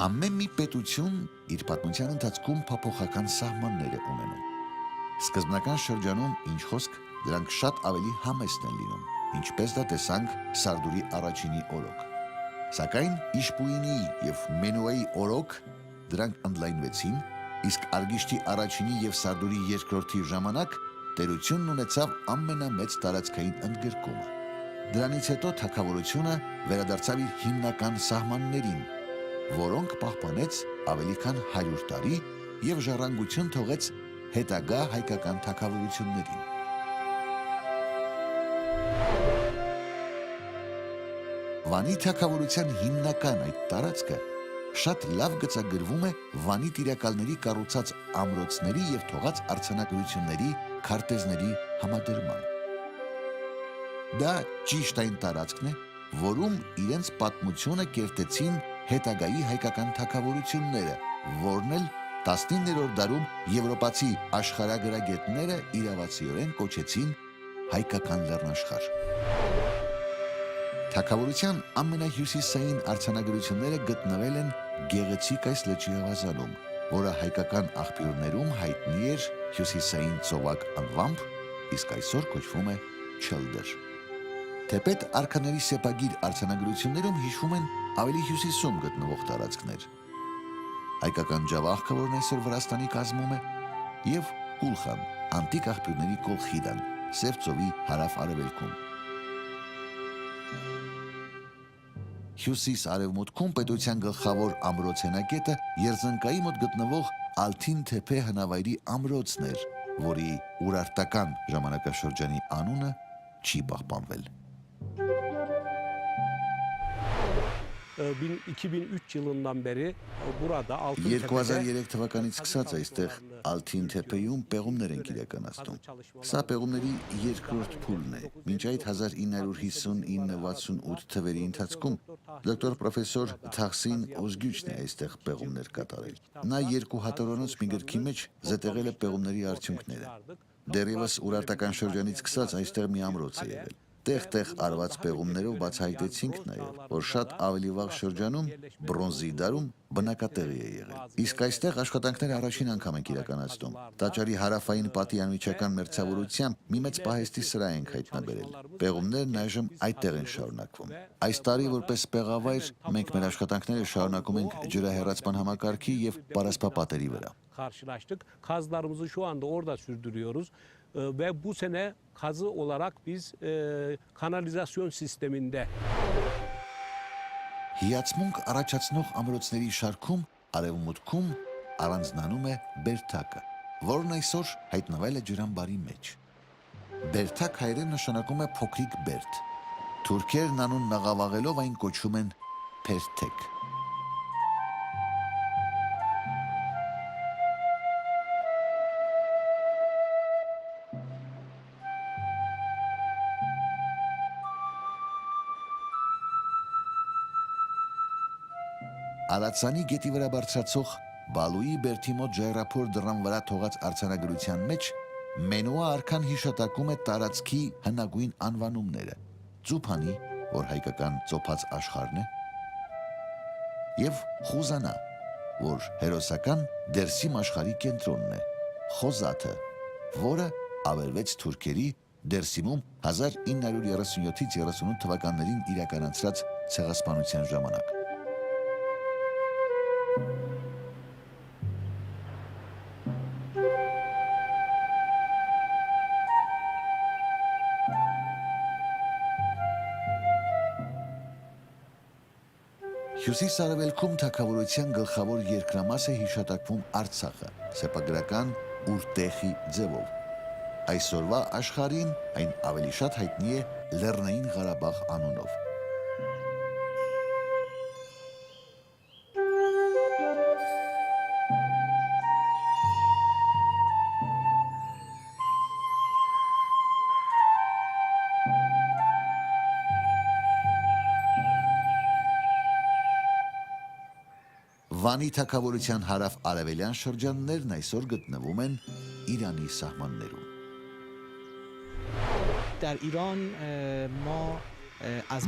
Ամեն մի պետություն իր պատմության ընթացքում փոփոխական սահմաններ է ունենում։ Սկզբնական շրջանում ինչ խոսք, դրանք շատ ավելի համեստ են լինում, ինչպես դա տեսանք Սարդուրի առաջինի օրոք։ Սակայն Իշպույինի և Մենուայի օրոք դրանք ընդլայնվեցին, իսկ Արգիշտի առաջինի և Սարդուրի երկրորդի ժամանակ տերությունն ունեցավ ամենամեծ տարածքային ընդգրկումը։ Դրանից հետո թագավորությունը վերադարձավ իր հիմնական սահմաններին, որոնք պահպանեց ավելի քան 100 տարի և ժառանգություն թողեց հետագա հայկական թագավորություններին։ Վանի թագավորության հիմնական այդ տարածքը շատ լավ գծագրվում է Վանի տիրակալների կառուցած ամրոցների և թողած արձանագրությունների քարտեզների համադրմամբ։ Դա ճիշտ այն տարածքն է, որում իրենց պատմությունը կերտեցին հետագայի հայկական թագավորությունները, որն էլ 19-րդ դարում եվրոպացի աշխարհագրագետները իրավացիորեն կոչեցին հայկական լեռնաշխարհ։ Թագավորության ամենահյուսիսային արձանագրությունները գտնվել են Գեղեցիկ այս լճի ավազանում, որը հայկական աղբյուրներում հայտնի էր հյուսիսային ծովակ անվամբ, իսկ այսօր կոչվում է Չլդր։ Թեպետ արքաների սեպագիր արձանագրություններում հիշվում են ավելի հյուսիսում գտնվող տարածքներ։ Հայկական Ջավախքը, որն այսօր Վրաստանի կազմում է, և Կուլխան, անտիկ աղբյուրների Կոլխիդան, Սև ծովի հարավ-արևելքում։ Հյուսիս-արևմուտքում պետության գլխավոր ամրոցենակետը Երզնկայի մոտ գտնվող Ալթին թեփե հնավայրի ամրոցն էր, որի ուրարտական ժամանակաշրջանի անունը չի պահպանվել։ 2003 yılından beri burada 2003 թվականից սկսած այստեղ Ալթին թեփեյում պեղումներ են իրականացնում։ Սա պեղումների երկրորդ փուլն է։ Մինչ այդ 1959-68 թվերի ընթացքում դոկտոր պրոֆեսոր Թախսին Օզգյուչն է այստեղ պեղումներ կատարել։ Նա երկու հատորանոց մի գրքի մեջ զետեղել է պեղումների արդյունքները։ Դեռևս ուրարտական շրջանից սկսած այստեղ մի ամրոց է եղել։ Տեղ-տեղ արված պեղումներով բացահայտեցինք նաև, որ շատ ավելի վաղ շրջանում բրոնզի դարում բնակատեղի է եղել։ Իսկ այստեղ աշխատանքները առաջին անգամ ենք իրականացնում։ Տաճարի հարավային պատի անմիջական մերձավորությամբ մի մեծ պահեստի սրահ ենք հայտնաբերել։ Պեղումներն այժմ այդտեղ են շարունակվում։ Այս տարի որպես պեղավայր մենք մեր աշխատանքները շարունակում ենք ջրահեռացման համակարգի և պարասպապատերի վրա։ Karşılaştık. Kazılarımızı şu anda orada sürdürüyoruz. Ve bu sene kazı olarak biz kanalizasyon sisteminde. Հիացմունք առաջացնող ամրոցների շարքում արևմուտքում առանձնանում է Բերթակը, որն այսօր հայտնվել է ջրամբարի մեջ։ Բերթակ հայերեն նշանակում է փոքրիկ բերդ։ Թուրքերն անունն աղավաղելով այն կոչում են Փերթեք։ Արացանի գետի վրա բարձրացող Բալուի բերդի մոտ ժայռափոր դռան վրա թողած արձանագրության մեջ Մենուա արքան հիշատակում է տարածքի հնագույն անվանումները՝ Ծուփանի, որ հայկական ծոփած աշխարհն է, և Խուզանա, որ հերոսական Դերսիմ աշխարհի կենտրոնն է, Խոզաթը, որը ավերվեց թուրքերի Դերսիմում 1937-38 թվականներին իրականացրած ցեղասպանության ժամանակ։ Հյուսիս-արևելքում թագավորության գլխավոր երկրամաս է հիշատակվում Արցախը, սեպագրական Ուրտեխի ձևով։ Այսօրվա աշխարհին այն ավելի շատ հայտնի է Լեռնային Ղարաբաղ անունով։ Վանի թագավորության հարավ-արևելյան շրջաններն այսօր գտնվում են Իրանի սահմաններում։ در ایران ما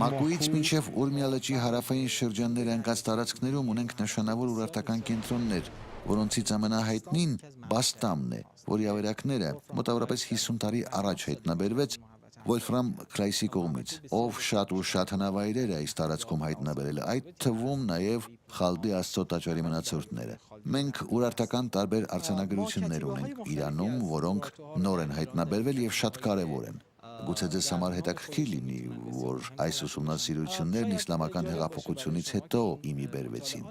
Մակուից մինչև Ուրմիա լճի հարավային շրջանները ընկած տարածքներում ունենք նշանավոր urարտական կենտրոններ, որոնցից ամենահայտնին Բաստամն է, որի ավերակները մոտավորապես 50 տարի առաջ հայտնաբերվեց Վոլֆրամ Քրայսի կողմից, ով շատ ու շատ հնավայրեր է այս տարածքում հայտնաբերել, այդ թվում նաև Խալդի Աստծո տաճարի մնացորդները։ Մենք urարտական տարբեր արձանագրություններ ունենք Իրանում, որոնք նոր են հայտնաբերվել եւ շատ կարեւոր են։ Գուցե ձեզ համար հետաքրքիր լինի, որ այս ուսումնասիրություններն իսլամական հեղափոխությունից հետո իմի բերվեցին։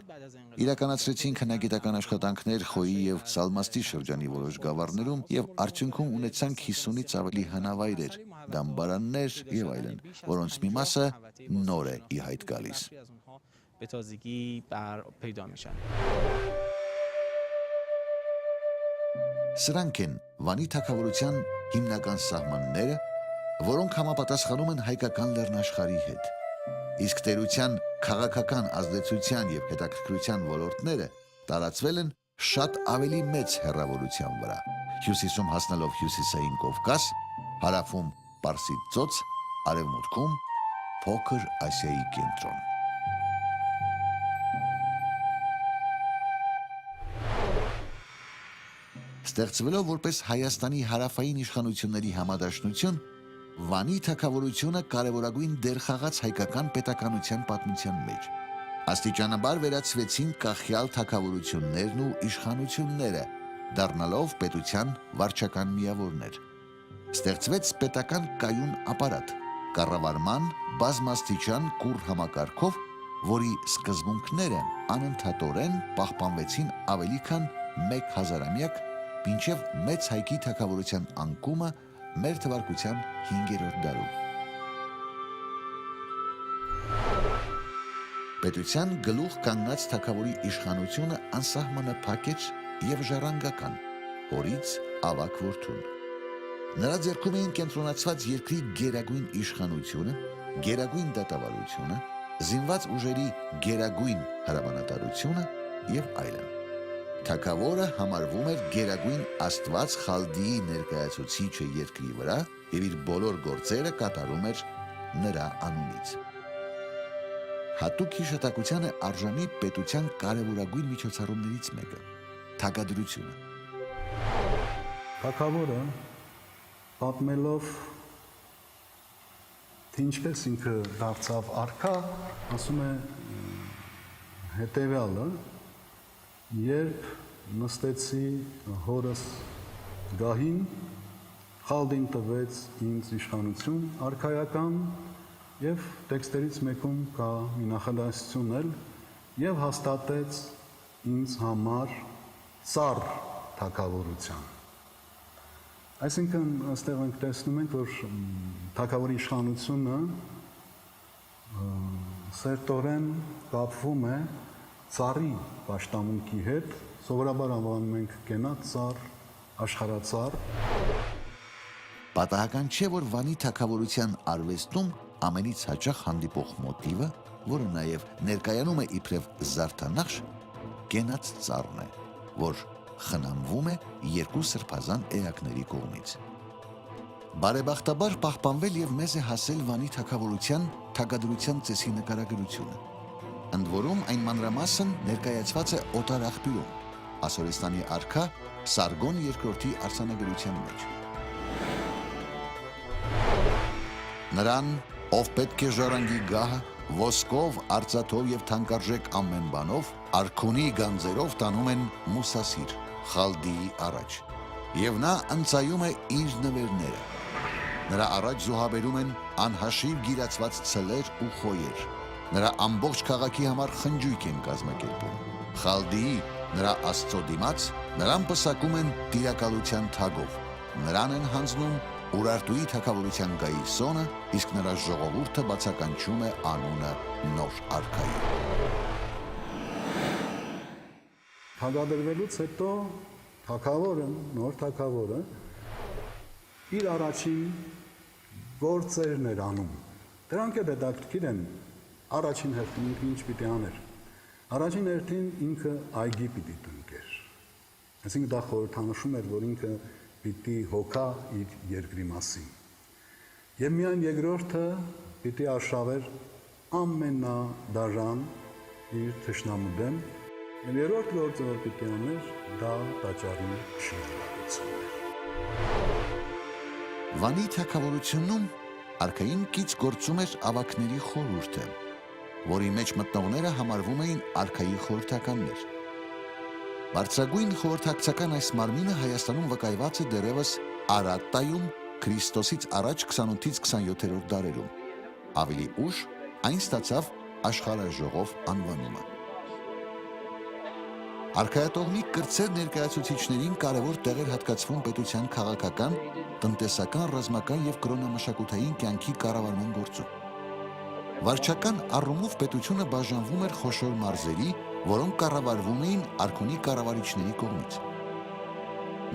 Իրականացրեցինք հնագիտական աշխատանքներ Խոյի եւ Սալմաստի շրջանի որոշ գավառներում եւ արդյունքում ունեցանք 50-ից ավելի հնավայրեր, դամբարաններ եւ այլն, որոնց մի մասը նոր է ի հայտ գալիս։ Սրանք են Վանի թագավորության հիմնական սահմանները, որոնք համապատասխանում են հայկական լեռնաշխարհի հետ։ Իսկ տերության քաղաքական ազդեցության եւ հետաքրքրության ոլորտները տարածվել են շատ ավելի մեծ հեռավորության վրա։ Հյուսիսում հասնելով հյուսիսային Կովկաս, հարավում Պարսից ծոց, արևմուտքում փոքր Ասիայի կենտրոն։ Ստեղծվելով որպես Հայաստանի հարավային իշխանությունների համադաշնություն, Վանի թագավորությունը կարևորագույն դեր խաղաց հայկական պետականության պատմության մեջ։ Աստիճանաբար վերածվեցին կախյալ թագավորություններն ու իշխանությունները, դառնալով պետության վարչական միավորներ։ Ստեղծվեց պետական կայուն ապարատ, կառավարման բազմաստիճան կուռ համակարգով, որի սկզբունքները անընդհատորեն պահպանվեցին ավելի քան 1 հազարամյակ, մինչև մեծ հայքի թագավորության անկումը մեր թվարկության 5-րդ դարում։ Պետության գլուխ կանգնած թագավորի իշխանությունը անսահմանափակ էր եւ ժառանգական, հորից ավագ որդուն։ Նրա ձեռքում էին կենտրոնացված երկրի գերագույն իշխանությունը, գերագույն դատավարությունը, զինված ուժերի գերագույն հրամանատարությունը եւ այլն։ Թագավորը համարվում էր գերագույն աստված Խալդիի ներկայացուցիչը երկրի վրա եւ իր բոլոր գործերը կատարում էր նրա անունից։ Հատուկ հիշատակության է արժանի պետության կարևորագույն միջոցառումներից մեկը՝ թագադրությունը։ Թագավորը պատմելով թե ինչպես ինքը դարձավ արքա, ասում է հետևյալը. երբ նստեցի հորս գահին, Խալդին տվեց ինձ իշխանություն արքայական եւ տեքստերից մեկում կա մի նախադասություն էլ եւ հաստատեց ինձ համար ծառ թագավորության։ Այսինքն այստեղ ենք տեսնում ենք, որ թագավորի իշխանությունը սերտորեն կապվում է ծառի պաշտամունքի հետ, սովորաբար անվանում ենք կենաց ծառ, աշխարհածառ։ Պատահական չէ, որ Վանի թագավորության արվեստում ամենից հաճախ հանդիպող մոտիվը, որը նաև ներկայանում է իբրև զարդանախշ, կենաց ծառն է, որ խնամվում է երկու սրբազան էակների կողմից։ Բարեբախտաբար պահպանվել եւ մեզ է հասել Վանի թագավորության թագադրության ծեսի նկարագրությունը։ Ընդ որում այն մանրամասն ներկայացված է Օտար աղբյուրում, Ասորեստանի արքա Սարգոն II-ի արձանագրության մեջ։ Նրան, ով պետք է ժառանգի գահը, ոսկով, արծաթով եւ թանկարժեք ամեն բանով, արքունի գանձերով տանում են Մուսասիր, Խալդիի առաջ, եւ նա ընծայում է իր նվերները։ Նրա առաջ զոհաբերում են անհաշիվ գիրացված ցլեր ու խոյեր։ Նրա ամբողջ քաղաքի համար խնջույք են կազմակերպում։ Խալդիի, նրա աստծո դիմաց, նրան պսակում են տիրակալության թագով։ Նրան են հանձնում Ուրարտուի թագավորության գայիսոնը, իսկ նրա ժողովուրդը բացականչում է անունը նոր արքայի։ Թագադրվելուց հետո թագավորը, նոր թագավորը իր առաջին գործերն էր անում։ Դրանք էլ հետաքրքիր են։ Առաջին հերթին ինքը ինչ պիտի աներ։ Առաջին հերթին ինքը այգի պիտի տնկեր։ Այսինքն դա խորհրդանշում էր, որ ինքը պիտի հոգա իր երկրի մասին։ Եվ միայն երկրորդը պիտի արշավեր ամենադաժան իր թշնամու դեմ, եւ երրորդ գործը որ պիտի աներ, դա տաճարի շինարարությունն էր։ Վանի թագավորությունում արքային կից գործում էր ավակների խորհուրդը, որի մեջ մտնողները համարվում էին արքայի խորհրդականներ։ Բարձրագույն խորհրդակցական այս մարմինը Հայաստանում վկայված է դեռևս Արատտայում Քրիստոսից առաջ 28-ից 27-րդ դարերում։ Ավելի ուշ այն ստացավ աշխարհաժողով անվանումը։ Արքայատողմիկ կրտսեր ներկայացուցիչներին կարևոր տեղ էր հատկացվում պետության քաղաքական, տնտեսական, ռազմական եւ կրոնամշակութային կյանքի կառավարման գործում։ Վարչական առումով պետությունը բաժանվում էր խոշոր մարզերի, որոնք կառավարվում էին արքունի կառավարիչների կողմից։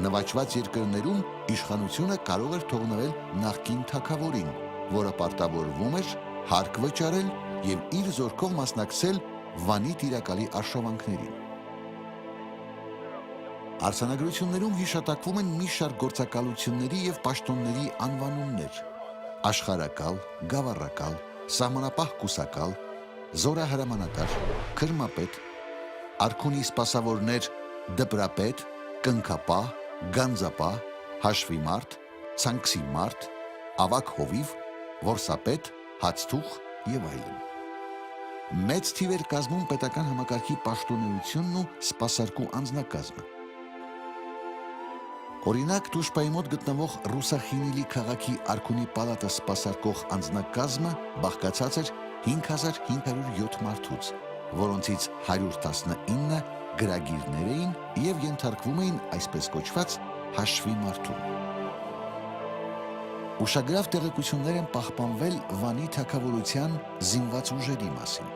Նվաճված երկրներում իշխանությունը կարող էր թողնվել նախկին թագավորին, որը պարտավորվում էր հարկ վճարել եւ իր զորքով մասնակցել Վանի տիրակալի արշավանքներին։ Արձանագրություններում հիշատակվում են մի շարք գործակալությունների եւ պաշտոնների անվանումներ՝ աշխարհակալ, գավառակալ, սահմանապահ կուսակալ, զորահրամանատար, քրմապետ, արքունի սպասավորներ, դպրապետ, կնքապահ, գանձապահ, հաշվի մարդ, ցանքսի մարդ, ավակ հովիվ, որսապետ, հացթուղ եւ այլն։ Մեծ թիվ էր կազմում պետական համակարգի պաշտոնեությունն ու սպասարկու անձնակազմը։ Օրինակ, Տուշպայի մոտ գտնվող Ռուսախինիլի քաղաքի արքունի պալատը սպասարկող անձնակազմը բաղկացած էր 5507 մարդուց, որոնցից 119 գրագիրներ էին եւ ենթարկվում էին այսպես կոչված հաշվի մարդուն։ Ուշագրավ տեղեկություններ են պահպանվել Վանի թագավորության զինված ուժերի մասին։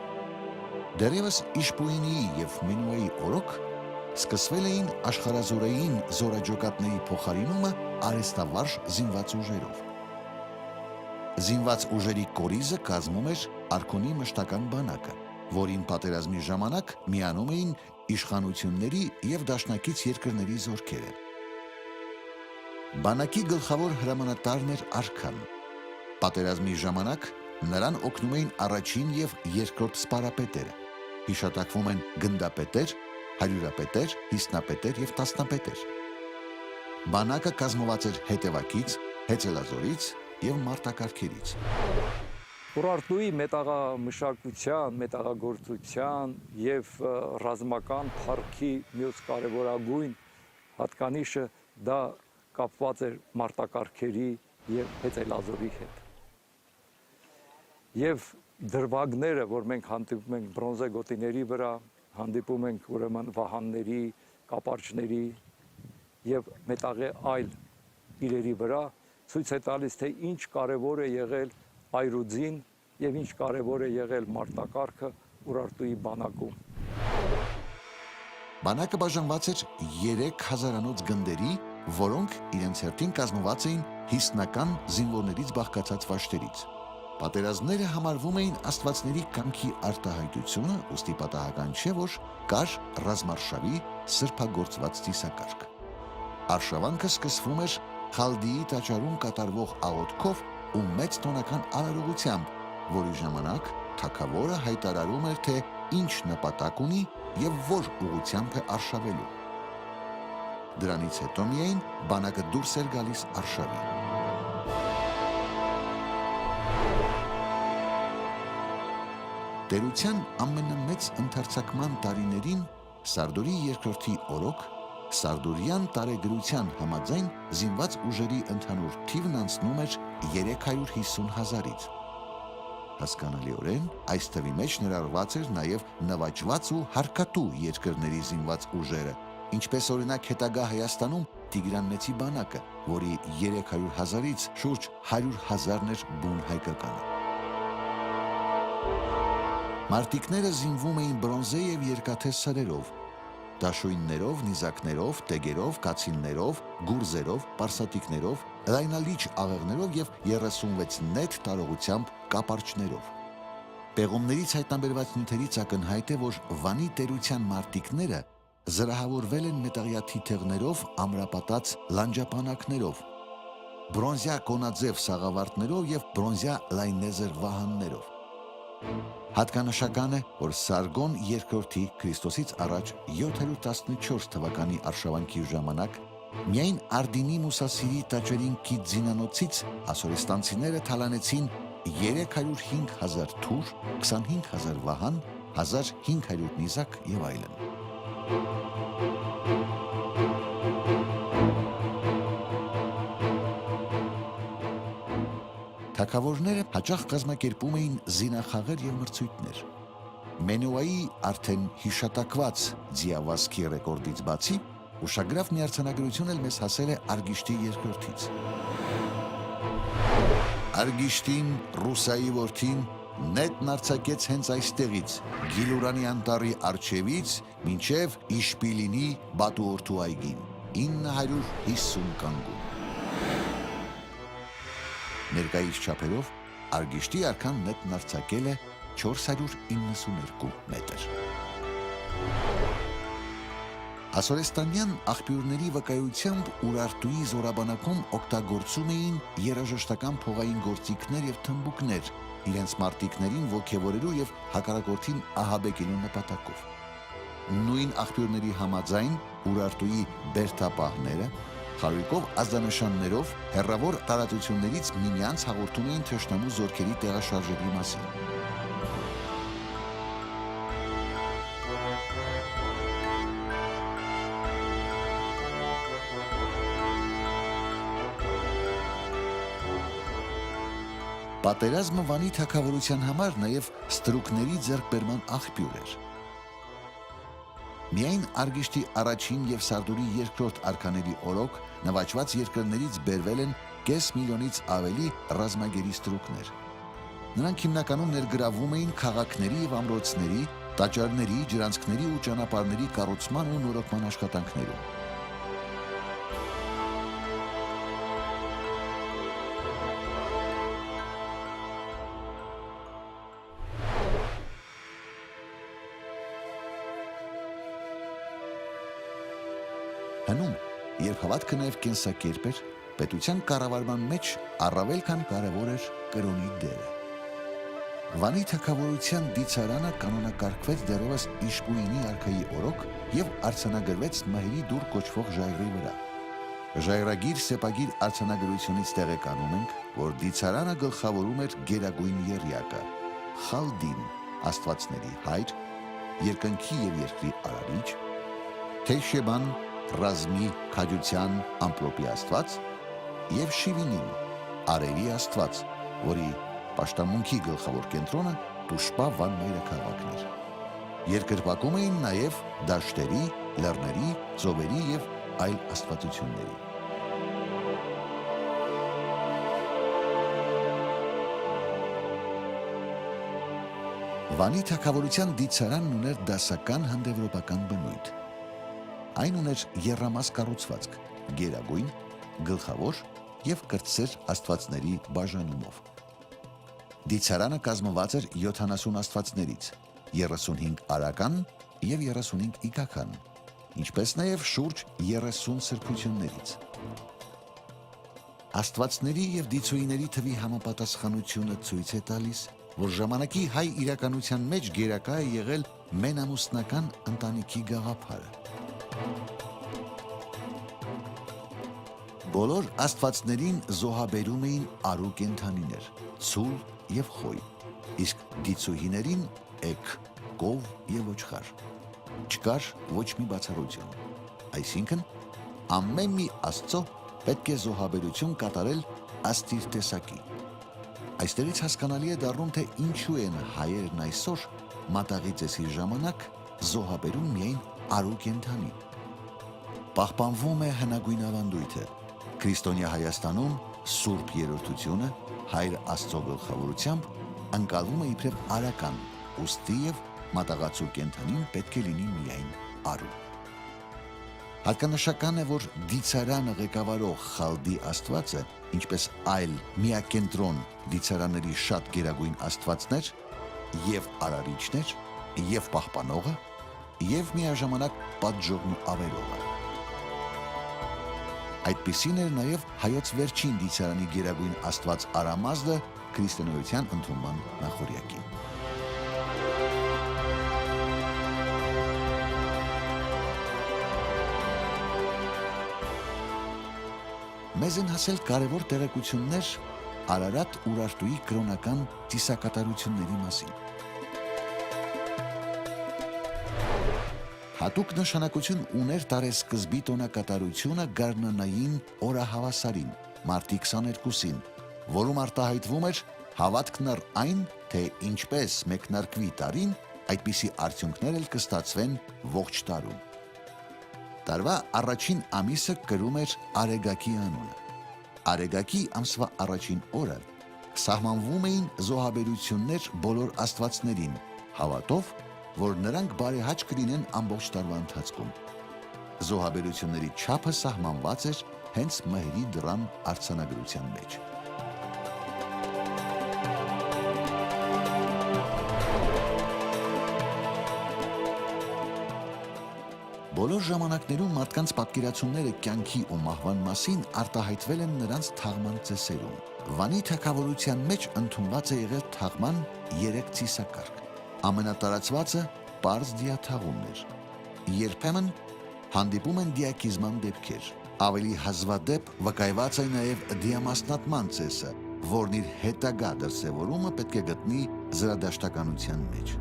Դեռևս Իշպույինիի եւ Մենուեի օրոք սկսվել էին աշխարհազորային զորաջոկատների փոխարինումը արհեստավարժ զինված ուժերով։ Զինված ուժերի կորիզը կազմում էր արքունի մշտական բանակը, որին պատերազմի ժամանակ միանում էին իշխանությունների եւ դաշնակից երկրների զորքերը։ Բանակի գլխավոր հրամանատարն էր արքան։ Պատերազմի ժամանակ նրան օգնում էին առաջին եւ երկրորդ սպարապետերը։ Հիշատակվում են գնդապետեր, հարյուրապետեր, հիսնապետեր եւ տասնապետեր։ Բանակը կազմված էր հետևակից, հեծելազորից եւ մարտակարգերից։ Ուրարտուի մետաղամշակության, մետաղագործության եւ ռազմական փառքի մյուս կարևորագույն հատկանիշը դա կապված էր մարտակարգերի եւ հեծելազորի հետ։ Եվ դրվագները, որ մենք հանդիպում ենք բրոնզե գոտիների վրա, հանդիպում ենք ուրեմն վահանների, կապարճների եւ մետաղի այլ իրերի վրա, ցույց է տալիս, թե ինչ կարևոր է եղել այրուձին եւ ինչ կարևոր է եղել մարտակարգը Ուրարտուի բանակում։ Բանակը բաժանված էր 3000-անոց գնդերի, որոնք իրենց հերթին կազմված էին հիսնական զինվորներից բաղկացած վաշտերից։ Պատերազմները համարվում էին աստվածների կամքի արտահայտությունը, ուստի պատահական չէ, որ կար ռազմարշավի սրբագործված ծիսակարգ։ Արշավանքը սկսվում էր Խալդիի տաճարում կատարվող աղոթքով ու մեծ տոնական արարողությամբ, որի ժամանակ թագավորը հայտարարում էր, թե ինչ նպատակ ունի եւ որ ուղղությամբ է արշավելու։ Դրանից հետո միայն բանակը դուրս էր գալիս արշավին։ Տերության ամենամեծ ընդարձակման տարիներին Սարդորի երկրորդի օրոք Սարդորյան տարեգրության համաձայն զինված ուժերի ընդհանուր թիվն անցնում էր 350,000-ից։ Հասկանալիորեն այս թվի մեջ ներառված էր նաև նվաճված ու հարկատու երկրների զինված ուժերը, ինչպես օրինակ հետագա Հայաստանում Տիգրան Մեծի բանակը, որի 300,000-ից շուրջ 100,000-ն էր բուն հայկականը։ Մարտիկները զինվում էին բրոնզե եւ երկաթե սրերով, դաշույններով, նիզակներով, տեգերով, կացիններով, գուրզերով, պարսատիկներով, լայնալիչ աղեղներով եւ 36 նետ տարողությամբ կապարճներով։ Պեղումներից հայտնաբերված նյութերից ակնհայտ է, որ Վանի տերության մարտիկները զրահավորվել են մետաղյա թիթեղներով, ամրապատած լանջապանակներով, բրոնզյա կոնաձև սաղավարտներով եւ բրոնզյա լայնեզր վահաններով։ Հատկանշական է, որ Սարգոն II Քրիստոսից առաջ 714 թվականի արշավանքի ժամանակ միայն Արդինի Մուսասիրի տաճարին Կիձինանոցից ասորեստանցիները թալանեցին 305,000 թուր, 25,000 վահան, 1500 նիզակ եւ այլն։ Թագավորները հաճախ կազմակերպում էին զինախաղեր եւ մրցույթներ։ Մենուայի արդեն հիշատակված ձիավազքի ռեկորդից բացի, ուշագրավ մի արձանագրություն էլ մեզ հասել է Արգիշտի II-ից։ Արգիշտին, Ռուսայի որդին, նետն արձակեց հենց այստեղից, Գիլուրանի անտառի առջևից մինչև Իշպիլինի Բատուորթու այգին, 950 կանգուն։ Ներկայիս չափերով Արգիշտի արքան նետն արձակել է 492 մետր։ Ասորեստանյան աղբյուրների վկայությամբ Ուրարտուի զորաբանակում օգտագործում էին երաժշտական փողային գործիքներ եւ թմբուկներ, իրենց մարտիկներին ոգևորելու եւ հակառակորդին ահաբեկելու նպատակով։ Նույն աղբյուրների համաձայն Ուրարտուի բերդապահները խարույկով ազդանշաններով հեռավոր տարածություններից միմյանց հաղորդում էին թշնամու զորքերի տեղաշարժերի մասին։ Պատերազմը Վանի թագավորության համար նաև ստրուկների ձեռքբերման աղբյուր էր։ Միայն Արգիշտի առաջին եւ Սարդուրի երկրորդ արքաների օրոք նվաճված երկրներից բերվել են 500,000-ից ավելի ռազմագերի ստրուկներ։ Նրանք հիմնականում ներգրավում էին քաղաքների եւ ամրոցների, տաճարների, ջրանցքների ու ճանապարհների կառուցման ու նորոգման աշխատանքներում։ Հնում, երբ հավատքը նաև կենսակերպ էր, պետության կառավարման մեջ առավել քան կարևոր էր կրոնի դերը։ Վանի թագավորության դիցարանը կանոնակարգվեց դեռևս Իշպույինի արքայի օրոք եւ արձանագրվեց Մահերի դուռ կոչվող ժայռի վրա։ Ժայռագիր սեպագիր արձանագրությունից տեղեկանում ենք, որ դիցարանը գլխավորում էր գերագույն եռյակը Խալդին, աստվածների հայր, երկնքի եւ երկրի արարիչ, Թեշեբան, ռազմի, քաջության, ամպրոպի աստված եւ Շիվինին, արերի աստված, որի պաշտամունքի գլխավոր կենտրոնը Տուշպա Վան մայրաքաղաքն էր։ Երկրպագում էին նաեւ դաշտերի, լեռների, ծովերի եւ այլ աստվածությունների։ Վանի թագավորության դիցարանն ուներ դասական հնդեվրոպական բնույթ։ Այն ուներ եռամաս կառուցվածք, գերագույն, գլխավոր եւ կրտսեր աստվածների բաժանումով։ Դիցարանը կազմված էր 70 աստվածներից, 35 արական եւ 35 իգական, ինչպես նաեւ շուրջ 30 սրբություններից։ Աստվածների եւ դիցոյիների թվի համապատասխանությունը ցույց է տալիս, որ ժամանակի հայ իրականության մեջ գերակա է եղել մենամուսնական ընտանիքի գաղափարը։ Բոլոր աստվածներին զոհաբերում էին արու կենդանիներ, ցուլ եւ խոյ, իսկ դիցուհիներին էգ, կով եւ ոչխար։ Չկար ոչ մի բացառություն։ Այսինքն, ամեն մի աստծո պետք է զոհաբերություն կատարել աստիր տեսակի։ Այստեղից հասկանալի է դառնում, թե ինչու են հայերն այսօր մատաղի ծեսի ժամանակ զոհաբերում միայն արու կենդանի։ Պահպանվում է հնագույն ավանդույթը։ Քրիստոնյա Հայաստանում Սուրբ Երրորդությունը Հայր Աստծո գլխավորությամբ ընկալվում է իբրև արական, ուստի եւ մատաղացու կենդանին պետք է լինի միայն արու։ Հատկանշական է, որ դիցարանը ղեկավարող Խալդի աստվածը, ինչպես այլ միակենտրոն դիցարանների շատ գերագույն աստվածներ, եւ արարիչներ, եւ պահպանողը, եւ միաժամանակ պատժողն ու ավերողը։ Այդպիսին էր նաև հայոց վերջին դիցարանի գերագույն աստված Արամազդը քրիստոնեության ընդունման նախօրյակին։ Մեզ են հասել կարևոր տեղեկություններ Արարատ Ուրարտուի կրոնական ծիսակատարությունների մասին։ Հատուկ նշանակություն ուներ տարեսկզբի տոնակատարությունը գարնանային օրահավասարին, մարտի 22-ին, որում արտահայտվում էր հավատքն առ այն, թե ինչպես մեկնարկվի տարին, այդպիսի արդյունքներ էլ կստացվեն ողջ տարում։ Տարվա առաջին ամիսը կրում էր Արեգակի անունը։ Արեգակի ամսվա առաջին օրը սահմանվում էին զոհաբերություններ բոլոր աստվածներին, հավատով, որ նրանք բարեհաճ կլինեն ամբողջ տարվա ընթացքում։ Զոհաբերությունների չափը սահմանված էր հենց մահերի դռան արձանագրության մեջ։ Բոլոր ժամանակներում մարդկանց պատկերացումները կյանքի ու մահվան մասին արտահայտվել են նրանց թաղման ծեսերում։ Վանի թագավորության մեջ ընդունված է եղել թաղման 3 ծիսակարգ։ Ամենատարածվածը պարզ դիաթաղումն էր։ Երբեմն հանդիպում են դիակիզման դեպքեր։ Ավելի հազվադեպ վկայված է նաև դիամասնատման ծեսը, որն իր հետագա դրսևորումը պետք է գտնի զրադաշտականության մեջ։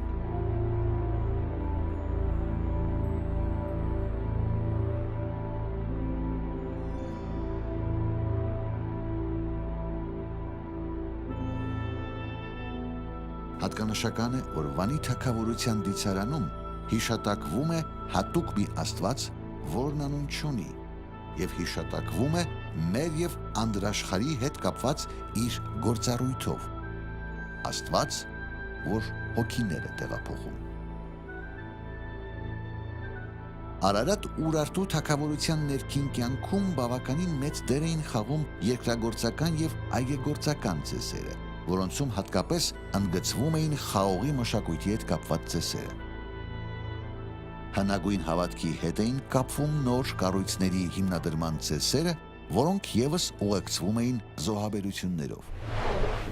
Հատկանշական է, որ Վանի թագավորության դիցարանում հիշատակվում է հատուկ մի աստված, որն անուն չունի, եւ հիշատակվում է մեր եւ անդրաշխարհի հետ կապված իր գործառույթով։ Աստված, որ հոգիներ է տեղափոխում։ Արարատ Ուրարտու թագավորության ներքին կյանքում բավականին մեծ դեր էին խաղում երկրագործական եւ այգեգործական ծեսերը, որոնցում հատկապես ընդգծվում էին խաղողի մշակույթի հետ կապված ծեսերը։ Հնագույն հավատքի հետ էին կապվում նոր կառույցների հիմնադրման ծեսերը, որոնք ևս ուղեկցվում էին զոհաբերություններով։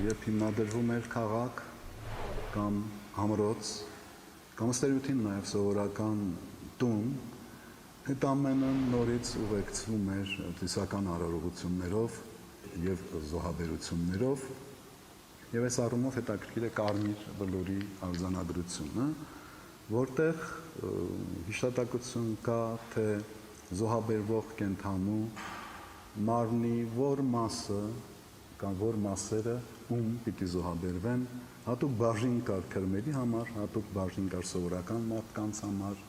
Երբ հիմնադրվում էր քաղաք կամ ամրոց, կամ ստերյութին նաև սովորական տուն, այդ ամենը նորից ուղեկցվում էր ծիսական արարողություններով եւ զոհաբերություններով, եւ այս առումով հետաքրքիր է Կարմիր բլուրի արձանագրությունը, որտեղ հիշատակություն կա, թե զոհաբերվող կենդանու մարմնի որ մասը կամ որ մասերը ում պիտի զոհաբերվեն, հատուկ բաժին կար քրմերի համար, հատուկ բաժին կար սովորական մարդկանց համար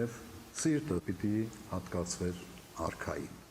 եւ սիրտը պիտի հատկացվեր արքային։